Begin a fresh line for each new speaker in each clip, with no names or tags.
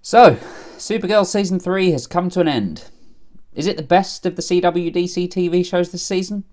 So, Supergirl Season 3 has come to an end. Is it the best of the CW DCTV shows this season?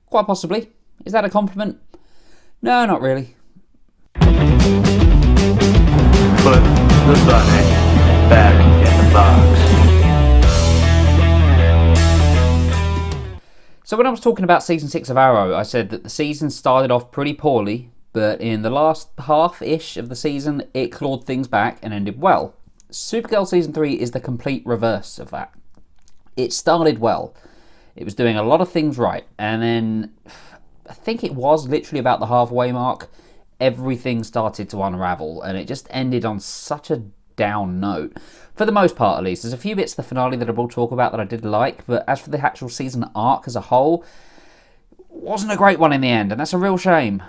Quite possibly. Is that a compliment? No, not really.
Put the bunny back in the box.
So when I was talking about Season 6 of Arrow, I said that the season started off pretty poorly, but in the last half-ish of the season, it clawed things back and ended well. Supergirl Season 3 is the complete reverse of that. It started well. It was doing a lot of things right, and then I think it was literally about the halfway mark, everything started to unravel, and it just ended on such a down note. For the most part, at least. There's a few bits of the finale that I will talk about that I did like, but as for the actual season arc as a whole, wasn't a great one in the end, and that's a real shame.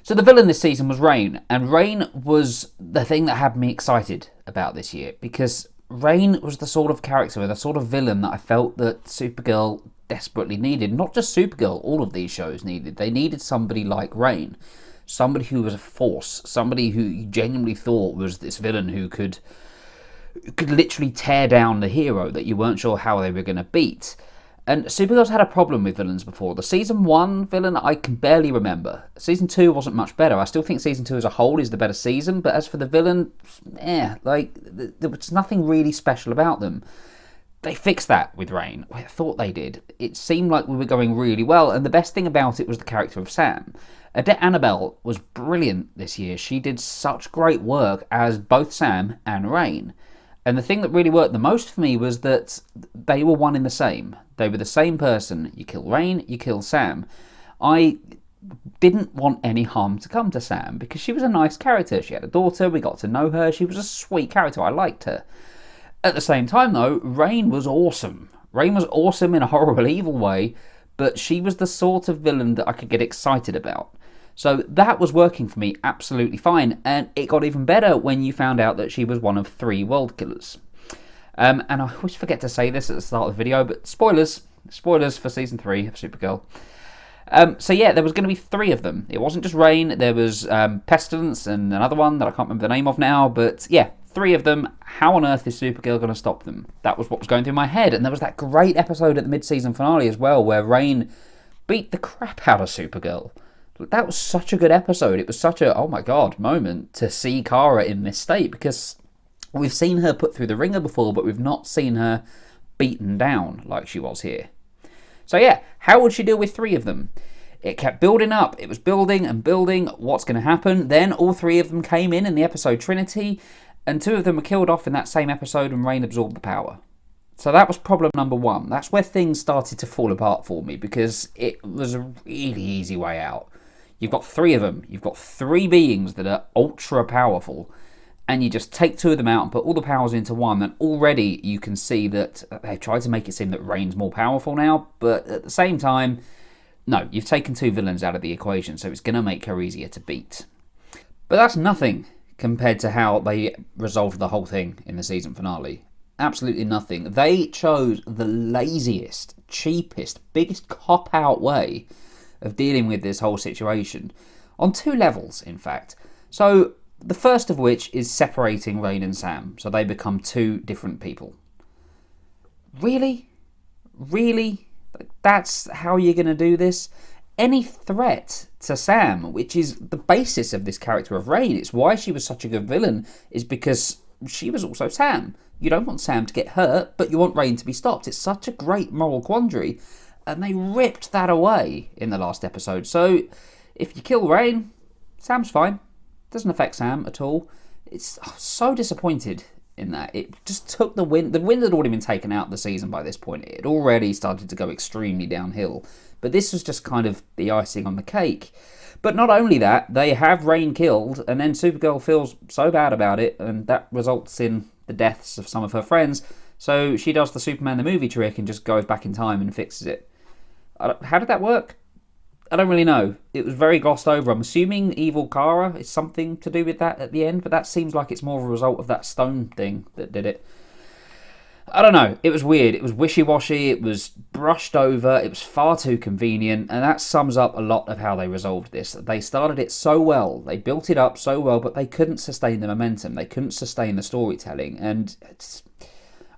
So the villain this season was Rain, and Rain was the thing that had me excited about this year, because Rain was the sort of character, the sort of villain that I felt that Supergirl desperately needed. Not just Supergirl, all of these shows needed. They needed somebody like Rain. Somebody who was a force. Somebody who you genuinely thought was this villain who could literally tear down the hero that you weren't sure how they were going to beat. And Supergirl's had a problem with villains before. The Season 1 villain I can barely remember. Season 2 wasn't much better. I still think Season 2 as a whole is the better season, but as for the villain, there was nothing really special about them. They fixed that with Rain. I thought they did. It seemed like we were going really well, and the best thing about it was the character of Sam. Odette Annabelle was brilliant this year. She did such great work as both Sam and Rain. And the thing that really worked the most for me was that they were one in the same. They were the same person. You kill Rain, you kill Sam. I didn't want any harm to come to Sam because she was a nice character. She had a daughter, we got to know her. She was a sweet character. I liked her. At the same time, though, Rain was awesome. Rain was awesome in a horrible, evil way, but she was the sort of villain that I could get excited about. So that was working for me absolutely fine, and it got even better when you found out that she was one of 3 world killers. And I always forget to say this at the start of the video, but spoilers for Season 3 of Supergirl. So yeah, there was going to be 3 of them. It wasn't just Rain, there was Pestilence and another one that I can't remember the name of now, but yeah, 3 of them. How on earth is Supergirl going to stop them? That was what was going through my head, and there was that great episode at the mid-season finale as well, where Rain beat the crap out of Supergirl. That was such a good episode. It was such a, oh my god, moment to see Kara in this state, because we've seen her put through the ringer before, but we've not seen her beaten down like she was here. So yeah, how would she deal with 3 of them? It kept building up. It was building and building. What's going to happen? Then all 3 of them came in the episode Trinity, and 2 of them were killed off in that same episode and Rain absorbed the power. So that was problem number 1. That's where things started to fall apart for me, because it was a really easy way out. You've got 3 of them. You've got 3 beings that are ultra powerful, and you just take 2 of them out and put all the powers into one, and already you can see that they've tried to make it seem that Rain's more powerful now, but at the same time, no, you've taken 2 villains out of the equation, so it's going to make her easier to beat. But that's nothing compared to how they resolved the whole thing in the season finale. Absolutely nothing. They chose the laziest, cheapest, biggest cop-out way of dealing with this whole situation, on 2 levels, in fact. So, the first of which is separating Rain and Sam, so they become 2 different people. Really? Really? That's how you're going to do this? Any threat to Sam, which is the basis of this character of Rain, it's why she was such a good villain, is because she was also Sam. You don't want Sam to get hurt, but you want Rain to be stopped. It's such a great moral quandary. And they ripped that away in the last episode. So, if you kill Rain, Sam's fine. Doesn't affect Sam at all. I was so disappointed in that. It just took the wind. The wind had already been taken out of the season by this point. It had already started to go extremely downhill. But this was just kind of the icing on the cake. But not only that, they have Rain killed, and then Supergirl feels so bad about it, and that results in the deaths of some of her friends. So she does the Superman the movie trick and just goes back in time and fixes it. How did that work? I don't really know. It was very glossed over. I'm assuming evil Kara is something to do with that at the end, but that seems like it's more of a result of that stone thing that did it. I don't know. It was weird. It was wishy-washy. It was brushed over. It was far too convenient. And that sums up a lot of how they resolved this. They started it so well. They built it up so well, but they couldn't sustain the momentum. They couldn't sustain the storytelling. And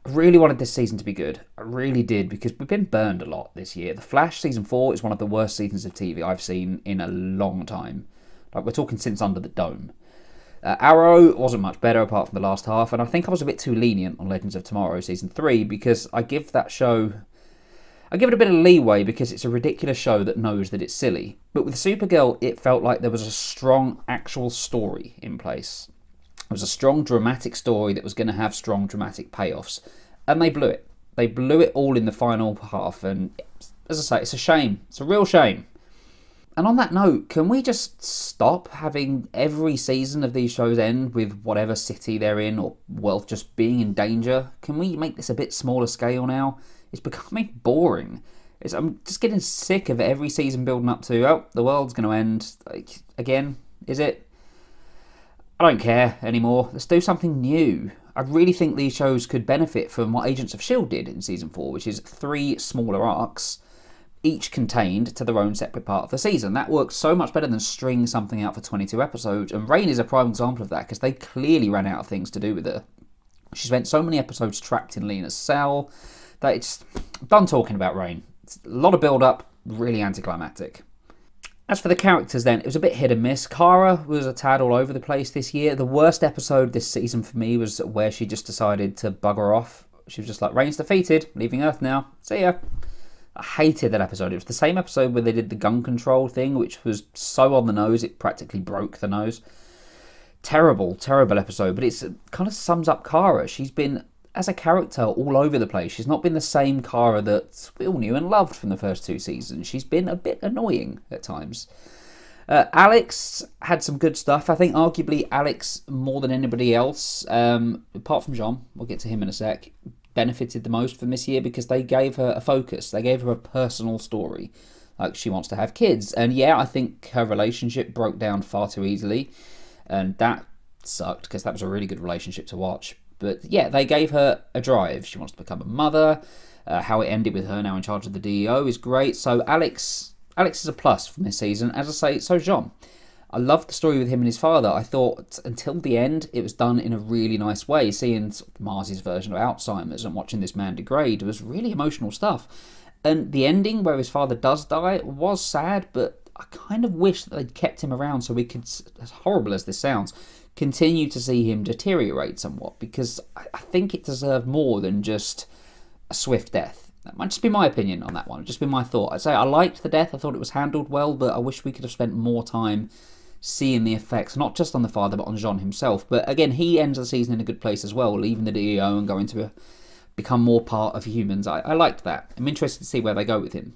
I really wanted this season to be good. I really did, because we've been burned a lot this year. The Flash season 4 is one of the worst seasons of TV I've seen in a long time. Like, we're talking since Under the Dome. Arrow wasn't much better apart from the last half, and I think I was a bit too lenient on Legends of Tomorrow Season 3 because I give it a bit of leeway because it's a ridiculous show that knows that it's silly. But with Supergirl, it felt like there was a strong actual story in place. It was a strong dramatic story that was going to have strong dramatic payoffs, and they blew it. They blew it all in the final half, and as I say, it's a shame. It's a real shame. And on that note, can we just stop having every season of these shows end with whatever city they're in or world just being in danger? Can we make this a bit smaller scale now? It's becoming boring. I'm just getting sick of every season building up to, oh, the world's going to end. Like, again, is it? I don't care anymore. Let's do something new. I really think these shows could benefit from what Agents of S.H.I.E.L.D. did in Season 4, which is 3 smaller arcs, each contained to their own separate part of the season. That works so much better than string something out for 22 episodes, and Rain is a prime example of that, because they clearly ran out of things to do with her. She spent so many episodes trapped in Lena's cell that it's... I'm done talking about Rain. It's a lot of build-up, really anticlimactic. As for the characters then, it was a bit hit and miss. Kara was a tad all over the place this year. The worst episode this season for me was where she just decided to bugger off. She was just like, Rain's defeated, leaving Earth now, see ya. I hated that episode. It was the same episode where they did the gun control thing, which was so on the nose, it practically broke the nose. Terrible, terrible episode, but it kind of sums up Kara. She's been, as a character, all over the place. She's not been the same Kara that we all knew and loved from the first 2 seasons. She's been a bit annoying at times. Alex had some good stuff. I think arguably Alex, more than anybody else, apart from Jean, we'll get to him in a sec, benefited the most from this year because they gave her a focus. They gave her a personal story. Like, she wants to have kids. And yeah, I think her relationship broke down far too easily. And that sucked because that was a really good relationship to watch. But yeah, they gave her a drive. She wants to become a mother. How it ended with her now in charge of the DEO is great. So Alex is a plus from this season. As I say, so Jean. I loved the story with him and his father. I thought until the end it was done in a really nice way. Seeing Mars's version of Alzheimer's and watching this man degrade was really emotional stuff. And the ending where his father does die was sad, but I kind of wish that they'd kept him around so we could, as horrible as this sounds, continue to see him deteriorate somewhat, because I think it deserved more than just a swift death. That might just be my opinion on that one. It'd just be my thought. I'd say I liked the death. I thought it was handled well, but I wish we could have spent more time seeing the effects, not just on the father, but on Jean himself. But again, he ends the season in a good place as well, leaving the DEO and going to become more part of humans. I liked that. I'm interested to see where they go with him.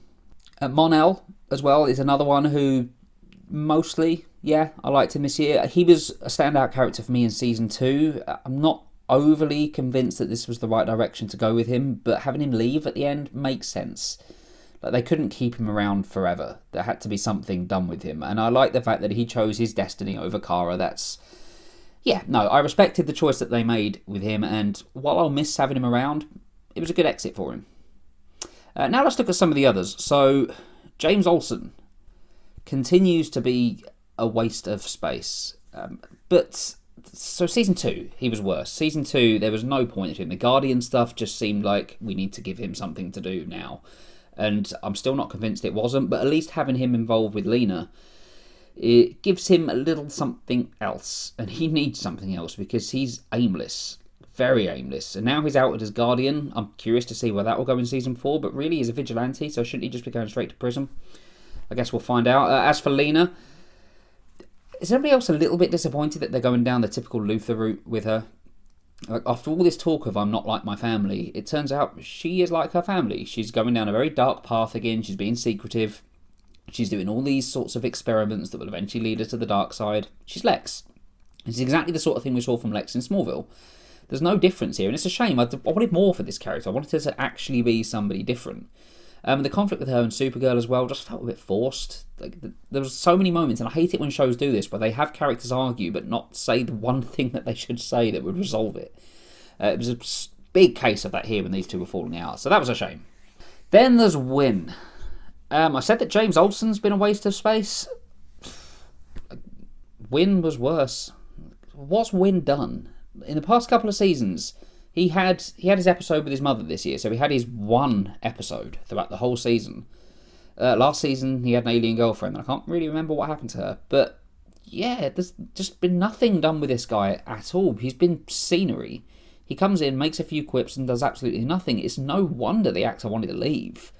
Mon-El, as well, is another one who mostly, yeah, I liked him this year. He was a standout character for me in Season 2. I'm not overly convinced that this was the right direction to go with him, but having him leave at the end makes sense. Like, they couldn't keep him around forever. There had to be something done with him. And I like the fact that he chose his destiny over Kara. Yeah, no, I respected the choice that they made with him. And while I'll miss having him around, it was a good exit for him. Now let's look at some of the others. So, James Olsen continues to be a waste of space. So Season 2, he was worse. Season 2, there was no point to him. The Guardian stuff just seemed like we need to give him something to do now. And I'm still not convinced it wasn't, but at least having him involved with Lena, it gives him a little something else. And he needs something else because he's aimless. Very aimless. And now he's outed as Guardian. I'm curious to see where that will go in Season 4, but really he's a vigilante, so shouldn't he just be going straight to prison? I guess we'll find out. As for Lena, is everybody else a little bit disappointed that they're going down the typical Luther route with her? Like, after all this talk of I'm not like my family, it turns out she is like her family. She's going down a very dark path again. She's being secretive. She's doing all these sorts of experiments that will eventually lead her to the dark side. She's Lex. It's exactly the sort of thing we saw from Lex in Smallville. There's no difference here, and it's a shame. I wanted more for this character. I wanted her to actually be somebody different. The conflict with her and Supergirl as well just felt a bit forced. Like, there was so many moments, and I hate it when shows do this, where they have characters argue but not say the one thing that they should say that would resolve it. It was a big case of that here when these two were falling out. So that was a shame. Then there's Win. I said that James Olsen's been a waste of space. Win was worse. What's Win done? In the past couple of seasons, he had his episode with his mother this year, so he had his one episode throughout the whole season. Last season, he had an alien girlfriend, and I can't really remember what happened to her. But yeah, there's just been nothing done with this guy at all. He's been scenery. He comes in, makes a few quips, and does absolutely nothing. It's no wonder the actor wanted to leave.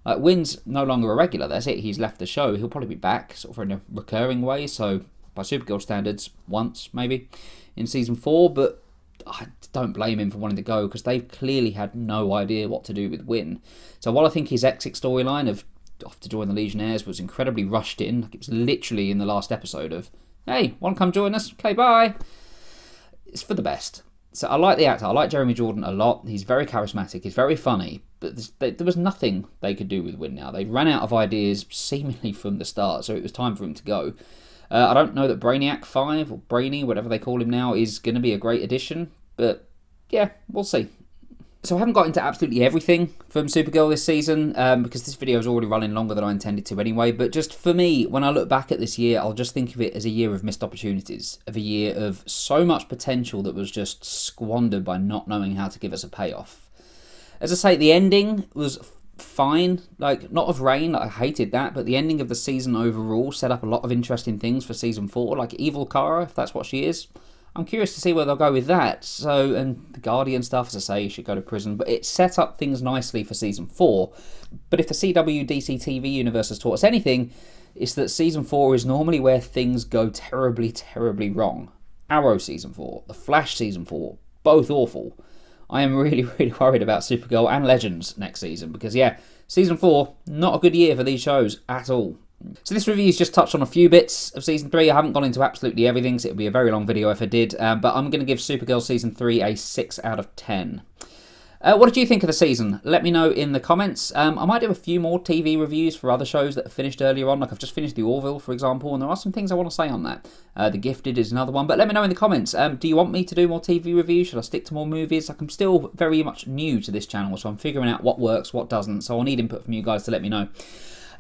Win's no longer a regular. That's it. He's left the show. He'll probably be back sort of in a recurring way. So by Supergirl standards, once maybe in season 4. But I don't blame him for wanting to go because they've clearly had no idea what to do with Win. So while I think his exit storyline of off to join the Legionnaires was incredibly rushed in, like it was literally in the last episode of, hey, want to come join us? Okay, bye. It's for the best. So I like the actor. I like Jeremy Jordan a lot. He's very charismatic. He's very funny. But there was nothing they could do with Win now. They ran out of ideas seemingly from the start, so it was time for him to go. I don't know that Brainiac 5, or Brainy, whatever they call him now, is going to be a great addition. But yeah, we'll see. So I haven't got into absolutely everything from Supergirl this season, because this video is already running longer than I intended to anyway. But just for me, when I look back at this year, I'll just think of it as a year of missed opportunities, of a year of so much potential that was just squandered by not knowing how to give us a payoff. As I say, the ending was fine, like not of Rain, I hated that, but the ending of the season overall set up a lot of interesting things for season 4, like Evil Kara, if that's what she is. I'm curious to see where they'll go with that. So, and the Guardian stuff, as I say, should go to prison, but it set up things nicely for season 4. But if the CW DCTV universe has taught us anything, it's that season 4 is normally where things go terribly, terribly wrong. Arrow season 4, The Flash season 4, both awful. I am really, really worried about Supergirl and Legends next season because, yeah, season 4, not a good year for these shows at all. So this review's just touched on a few bits of season 3. I haven't gone into absolutely everything, so it would be a very long video if I did. But I'm going to give Supergirl season 3 a 6 out of 10. What did you think of the season? Let me know in the comments. I might do a few more TV reviews for other shows that have finished earlier on. Like I've just finished The Orville, for example, and there are some things I want to say on that. The Gifted is another one, but let me know in the comments. Do you want me to do more TV reviews? Should I stick to more movies? Like I'm still very much new to this channel, so I'm figuring out what works, what doesn't. So I'll need input from you guys to let me know.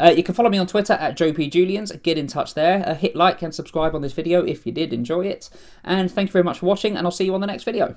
You can follow me on Twitter at JoePJulians. Get in touch there. Hit like and subscribe on this video if you did enjoy it. And thank you very much for watching, and I'll see you on the next video.